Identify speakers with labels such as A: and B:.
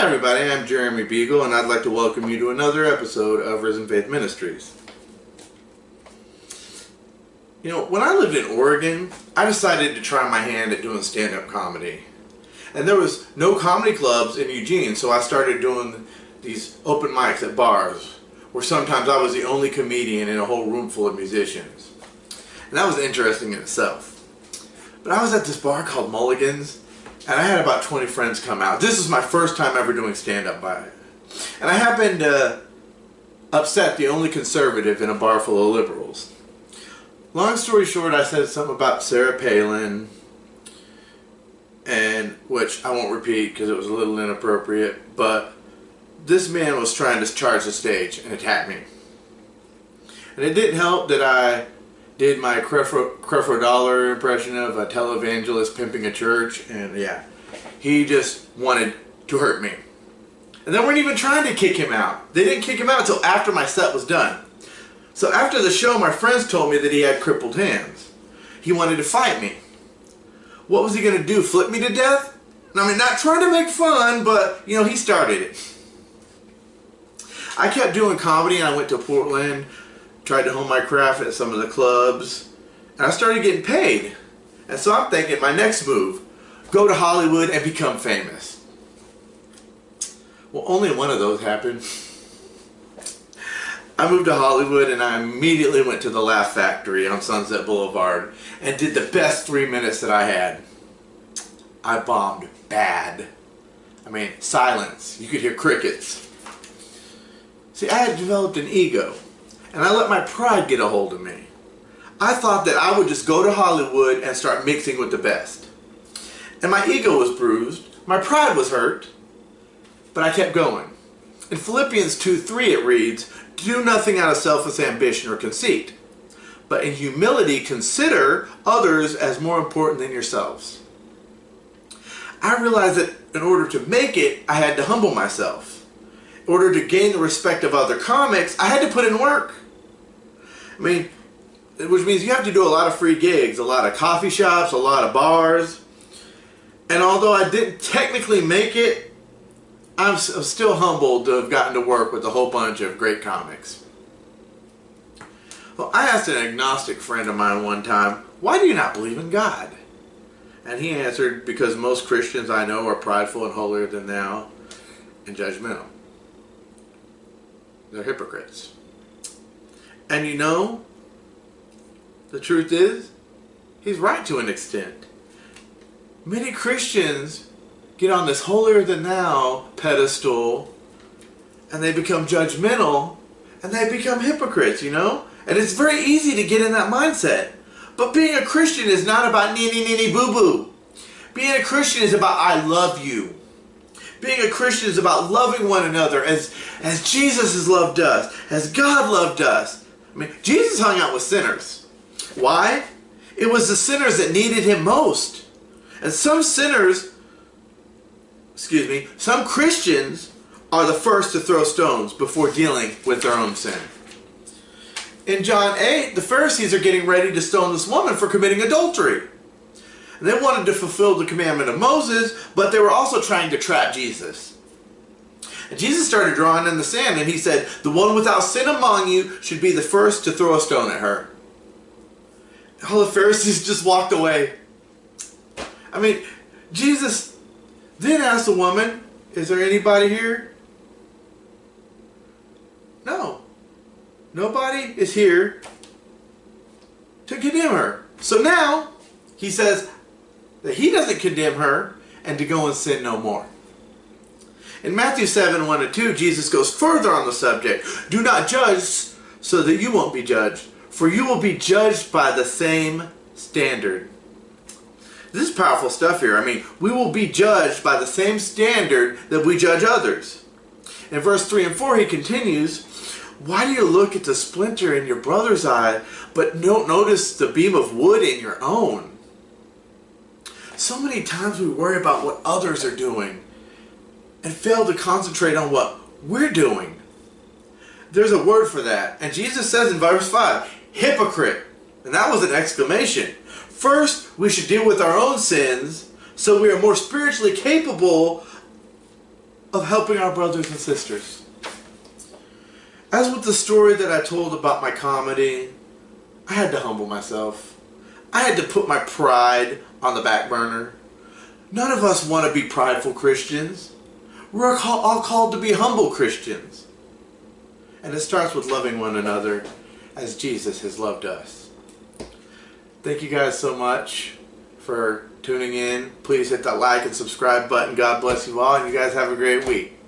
A: Hi everybody, I'm Jeremy Beagle and I'd like to welcome you to another episode of Risen Faith Ministries. You know, when I lived in Oregon, I decided to try my hand at doing stand-up comedy. And there was no comedy clubs in Eugene, so I started doing these open mics at bars, where sometimes I was the only comedian in a whole room full of musicians. And that was interesting in itself. But I was at this bar called Mulligan's, and I had about 20 friends come out. This was my first time ever doing stand-up by it. And I happened to upset the only conservative in a bar full of liberals. Long story short, I said something about Sarah Palin, and which I won't repeat because it was a little inappropriate, but this man was trying to charge the stage and attack me. And it didn't help that I did my Creflo Dollar impression of a televangelist pimping a church, and yeah, he just wanted to hurt me. And they weren't even trying to kick him out. They didn't kick him out until after my set was done. So after the show, my friends told me that he had crippled hands. He wanted to fight me. What was he going to do, flip me to death? I mean, not trying to make fun, but, you know, he started it. I kept doing comedy, and I went to Portland, tried to hone my craft at some of the clubs, and I started getting paid. And so I'm thinking, my next move, go to Hollywood and become famous. Well, only one of those happened. I moved to Hollywood and I immediately went to the Laugh Factory on Sunset Boulevard and did the best 3 minutes that I had. I bombed bad. I mean, silence. You could hear crickets. See, I had developed an ego, and I let my pride get a hold of me. I thought that I would just go to Hollywood and start mixing with the best. And my ego was bruised, my pride was hurt, but I kept going. In Philippians 2:3 it reads, "Do nothing out of selfish ambition or conceit, but in humility consider others as more important than yourselves." I realized that in order to make it, I had to humble myself. In order to gain the respect of other comics, I had to put in work. I mean, which means you have to do a lot of free gigs, a lot of coffee shops, a lot of bars. And although I didn't technically make it, I'm still humbled to have gotten to work with a whole bunch of great comics. Well, I asked an agnostic friend of mine one time, "Why do you not believe in God?" And he answered, "Because most Christians I know are prideful and holier than thou and judgmental. They're hypocrites." And you know, the truth is, he's right to an extent. Many Christians get on this holier than thou pedestal and they become judgmental and they become hypocrites, you know? And it's very easy to get in that mindset. But being a Christian is not about nee boo boo. Being a Christian is about I love you. Being a Christian is about loving one another as Jesus has loved us, as God loved us. I mean, Jesus hung out with sinners. Why? It was the sinners that needed him most. And some Christians are the first to throw stones before dealing with their own sin. In John 8, the Pharisees are getting ready to stone this woman for committing adultery. And they wanted to fulfill the commandment of Moses, but they were also trying to trap Jesus. And Jesus started drawing in the sand, and he said, "The one without sin among you should be the first to throw a stone at her." All the Pharisees just walked away. I mean, Jesus then asked the woman, "Is there anybody here?" No. Nobody is here to condemn her. So now, he says that he doesn't condemn her and to go and sin no more. In Matthew 7:1-2, Jesus goes further on the subject. "Do not judge so that you won't be judged, for you will be judged by the same standard." This is powerful stuff here. I mean, we will be judged by the same standard that we judge others. In verse 3 and 4, he continues, "Why do you look at the splinter in your brother's eye, but don't notice the beam of wood in your own?" So many times we worry about what others are doing and fail to concentrate on what we're doing. There's a word for that. And Jesus says in verse 5, hypocrite. And that was an exclamation. First, we should deal with our own sins so we are more spiritually capable of helping our brothers and sisters. As with the story that I told about my comedy, I had to humble myself. I had to put my pride on the back burner. None of us want to be prideful Christians. We're all called to be humble Christians. And it starts with loving one another as Jesus has loved us. Thank you guys so much for tuning in. Please hit that like and subscribe button. God bless you all, and you guys have a great week.